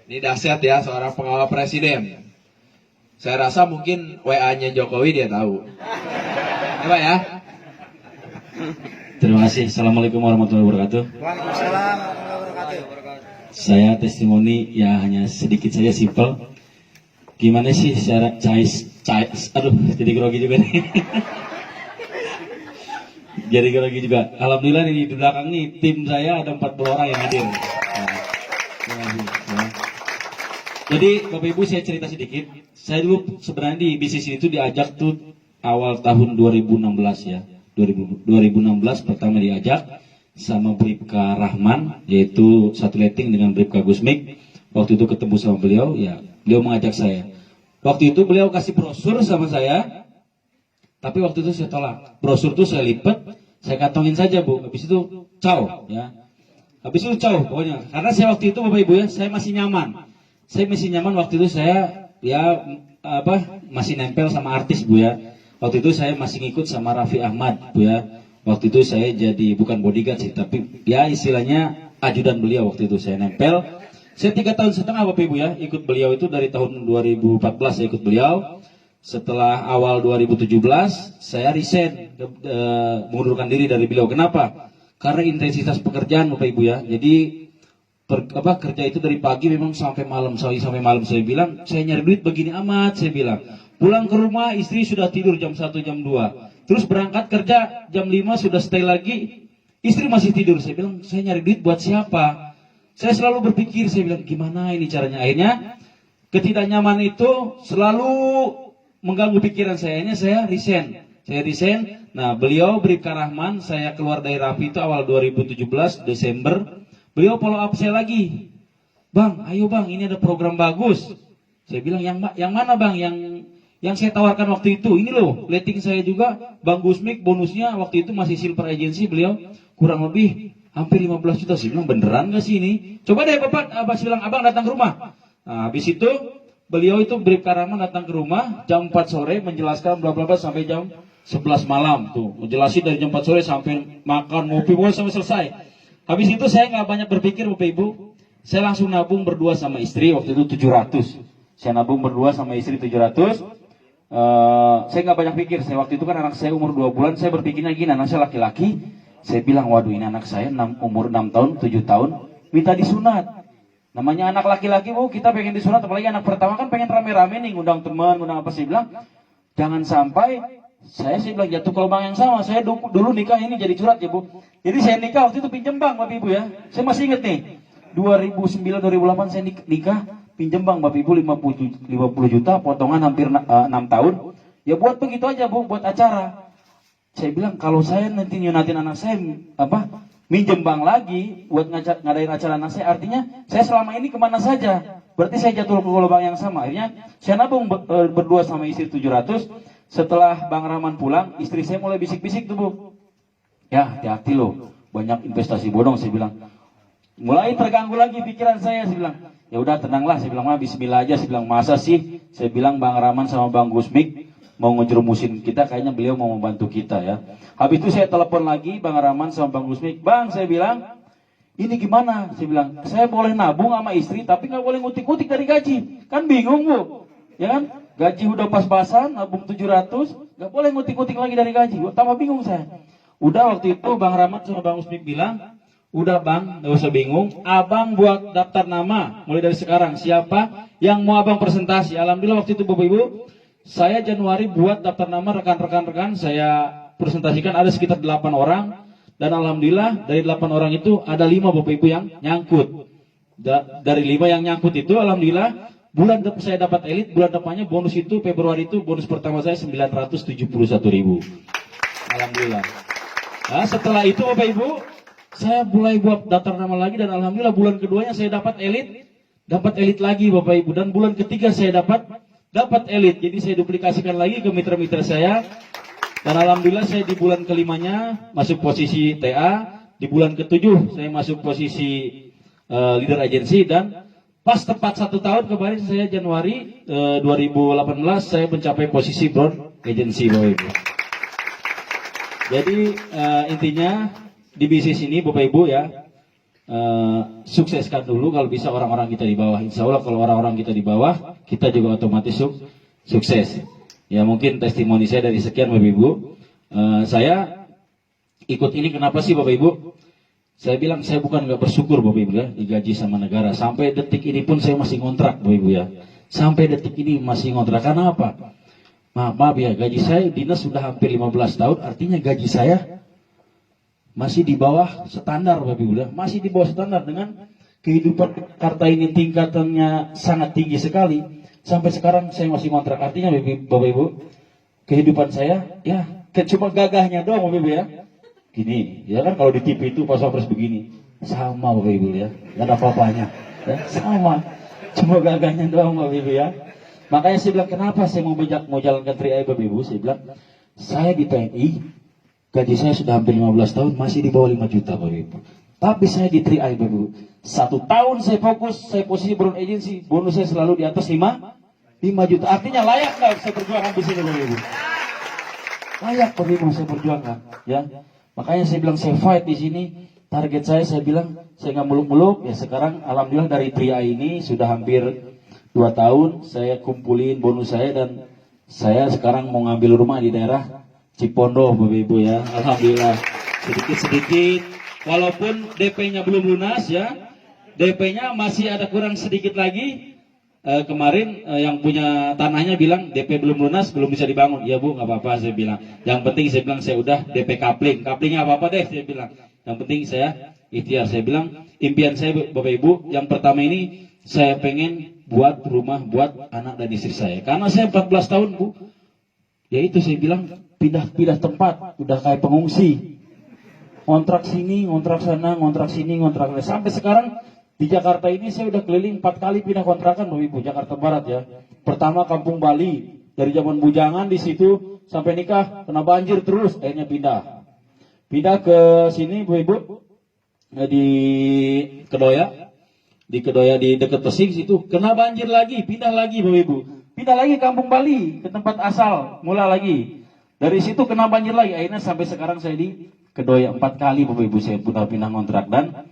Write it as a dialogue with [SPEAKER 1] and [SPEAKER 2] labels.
[SPEAKER 1] Ini dahsyat ya, seorang pengawal presiden. Saya rasa mungkin WA-nya Jokowi dia tahu. Coba ya.
[SPEAKER 2] Terima kasih. Assalamualaikum warahmatullahi wabarakatuh.
[SPEAKER 3] Waalaikumsalam warahmatullahi wabarakatuh.
[SPEAKER 2] Saya testimoni ya hanya sedikit saja, simpel. Gimana sih secara aduh jadi grogi juga nih. Jadi grogi juga. Alhamdulillah di belakang nih tim saya ada 40 orang yang hadir. Terima kasih. Ya. Jadi Bapak Ibu saya cerita sedikit. Saya dulu sebenarnya di bisnis itu diajak tuh awal tahun 2016 ya. 2016 pertama diajak sama Bribka Rahman, yaitu satu letting dengan Bribka Gusmik. Waktu itu ketemu sama beliau, ya beliau mengajak saya. Waktu itu beliau kasih brosur sama saya, tapi waktu itu saya tolak. Brosur itu saya lipat, saya kantongin saja Bu. Habis itu ciao ya. Habis itu ciao pokoknya. Karena saya waktu itu Bapak Ibu ya, saya masih nyaman. Saya masih nyaman waktu itu saya ya masih nempel sama artis Bu ya. Waktu itu saya masih ngikut sama Raffi Ahmad Bu ya. Waktu itu saya jadi bukan bodyguard sih, tapi ya istilahnya ajudan beliau waktu itu saya nempel. Saya 3 tahun setengah Bapak Ibu ya, ikut beliau itu dari tahun 2014 saya ikut beliau. Setelah awal 2017 saya resign, mengundurkan diri dari beliau. Kenapa? Karena intensitas pekerjaan Bapak Ibu ya. Jadi kerja itu dari pagi memang sampai malam. Sampai malam saya bilang, saya nyari duit begini amat, saya bilang. Pulang ke rumah istri sudah tidur jam 1, jam 2. Terus berangkat kerja jam 5 sudah stay lagi, istri masih tidur. Saya bilang, saya nyari duit buat siapa? Saya selalu berpikir, saya bilang gimana ini caranya. Akhirnya ketidaknyaman itu selalu mengganggu pikiran saya. Akhirnya saya resign. Nah beliau Bribka Rahman, saya keluar dari Raffi itu awal 2017 Desember. Beliau follow up saya lagi. Bang, ayo bang, ini ada program bagus. Saya bilang yang mana bang? Yang saya tawarkan waktu itu, ini loh, letting saya juga, Bang Gusmik bonusnya waktu itu masih silver agency, beliau kurang lebih hampir 15 juta. Saya bilang beneran gak sih ini? Coba deh Bapak, Abang bilang abang datang ke rumah. Nah, habis itu beliau itu Bribka Rahman datang ke rumah jam 4 sore menjelaskan bla bla bla sampai jam 11 malam tuh, menjelasin dari jam 4 sore sampai makan ngopi pokoknya sampai selesai. Habis itu saya nggak banyak berpikir Bapak Ibu, saya langsung nabung berdua sama istri waktu itu 700. Saya nabung berdua sama istri 700. Saya nggak banyak pikir. Saya waktu itu kan anak saya umur 2 bulan. Saya berpikirnya gini, anak saya laki-laki. Saya bilang, waduh ini anak saya umur 6 tahun, 7 tahun, minta disunat. Namanya anak laki-laki Bu, kita pengen disunat. Apalagi anak pertama kan pengen rame-rame nih, ngundang teman, ngundang apa. Saya bilang, jangan sampai saya bilang jatuh ke lubang yang sama. Saya dulu nikah ini jadi curhat ya Bu. Jadi saya nikah waktu itu pinjem bank Bapak Ibu ya. Saya masih inget nih, 2009-2008 saya nikah, pinjem bank Bapak Ibu 50 juta, potongan hampir 6 tahun. Ya buat begitu aja Bu, buat acara. Saya bilang kalau saya nanti nyunatin anak saya minjem bank lagi buat ngadain acara anak saya, artinya saya selama ini kemana saja? Berarti saya jatuh ke lubang yang sama. Akhirnya saya nabung berdua sama istri 700. Setelah Bang Rahman pulang, istri saya mulai bisik-bisik tuh Bu. Ya hati-hati loh, banyak investasi bodong. Saya bilang, mulai terganggu lagi pikiran saya bilang, ya udah tenanglah, saya bilang bismillah aja. Saya bilang masa sih, saya bilang Bang Rahman sama Bang Gusmik mau ngejerumusin kita, kayaknya beliau mau membantu kita ya. Habis itu saya telepon lagi Bang Rahman sama Bang Gusmik, Bang saya bilang, ini gimana? Saya bilang, saya boleh nabung sama istri tapi nggak boleh ngutik-ngutik dari gaji. Kan bingung Bu, ya kan? Gaji udah pas-pasan, nabung 700, nggak boleh ngutik-ngutik lagi dari gaji. Tambah bingung saya. Udah waktu itu Bang Rahman sama Bang Gusmik bilang, udah Bang, gak usah bingung. Abang buat daftar nama mulai dari sekarang. Siapa yang mau Abang presentasi? Alhamdulillah waktu itu Bapak Ibu, saya Januari buat daftar nama rekan-rekan saya presentasikan ada sekitar 8 orang. Dan Alhamdulillah dari 8 orang itu ada 5 Bapak Ibu yang nyangkut. Dari 5 yang nyangkut itu Alhamdulillah bulan saya dapat elit, bulan depannya bonus itu Februari itu bonus pertama saya 971.000. Alhamdulillah. Nah setelah itu Bapak Ibu, saya mulai buat daftar nama lagi dan Alhamdulillah bulan keduanya saya dapat elit lagi Bapak Ibu, dan bulan ketiga saya dapat elit. Jadi saya duplikasikan lagi ke mitra-mitra saya dan Alhamdulillah saya di bulan kelimanya masuk posisi TA, di bulan ketujuh saya masuk posisi leader agency, dan pas tepat 1 tahun kemarin saya Januari 2018 saya mencapai posisi brown agency Bapak Ibu. Jadi intinya di bisnis ini Bapak Ibu ya, sukseskan dulu kalau bisa orang-orang kita di bawah. Insya Allah kalau orang-orang kita di bawah, kita juga otomatis sukses. Ya mungkin testimoni saya dari sekian Bapak Ibu. Saya ikut ini kenapa sih Bapak Ibu? Saya bilang saya bukan nggak bersyukur Bapak Ibu ya, digaji sama negara. Sampai detik ini pun saya masih ngontrak Bapak Ibu ya. Sampai detik ini masih ngontrak. Karena apa? Maaf ya, gaji saya dinas sudah hampir 15 tahun, artinya gaji saya masih di bawah standar Bapak Ibu ya. Masih di bawah standar dengan kehidupan Jakarta ini tingkatannya sangat tinggi sekali. Sampai sekarang saya masih ngontrak. Artinya Bapak Ibu, kehidupan saya ya cuma gagahnya doang Bapak Ibu ya. Gini, ya kan kalau di TV itu pas Wapres begini, sama Bapak Ibu ya, nggak ada apa-apanya, ya, sama, cuma gagahnya doang Bapak Ibu ya. Makanya saya bilang kenapa saya mau jalankan 3i Bapak Ibu, saya bilang saya di TNI, gaji saya sudah hampir 15 tahun masih di bawah 5 juta Bapak Ibu. Tapi saya di 3i Bapak Ibu, 1 tahun saya fokus, saya posisi Brown Agency, bonus saya selalu di atas 5 juta. Artinya layak nggak saya perjuangkan di sini Bapak Ibu? Layak Bapak Ibu saya perjuangkan, ya. Makanya saya bilang saya fight di sini. Target saya bilang saya nggak muluk-muluk. Ya sekarang alhamdulillah dari 3i ini sudah hampir 2 tahun saya kumpulin bonus saya dan saya sekarang mau ngambil rumah di daerah Cipondo Bapak Ibu ya. Alhamdulillah sedikit-sedikit walaupun DP-nya belum lunas ya. DP-nya masih ada kurang sedikit lagi. Kemarin yang punya tanahnya bilang DP belum lunas, belum bisa dibangun. Ya Bu, nggak apa-apa saya bilang. Yang penting saya bilang saya udah DP kapling. Kaplingnya apa-apa deh saya bilang. Yang penting saya ikhtiar. Saya bilang impian saya Bapak Ibu, yang pertama ini saya pengen buat rumah buat anak dan istri saya. Karena saya 14 tahun Bu, ya itu saya bilang pindah-pindah tempat, udah kayak pengungsi. Ngontrak sini, ngontrak sana, ngontrak sini, ngontrak sana. Sampai sekarang di Jakarta ini saya udah keliling 4 kali pindah kontrakan Bapak Ibu, Jakarta Barat ya. Pertama Kampung Bali, dari zaman bujangan di situ sampai nikah kena banjir terus, akhirnya pindah. Pindah ke sini Bapak Ibu, di Kedoya. Di Kedoya di dekat Pesing situ kena banjir lagi, pindah lagi Bapak Ibu. Pindah lagi Kampung Bali ke tempat asal, mula lagi. Dari situ kena banjir lagi, akhirnya sampai sekarang saya di Kedoya 4 kali Bapak Ibu saya pindah kontrak dan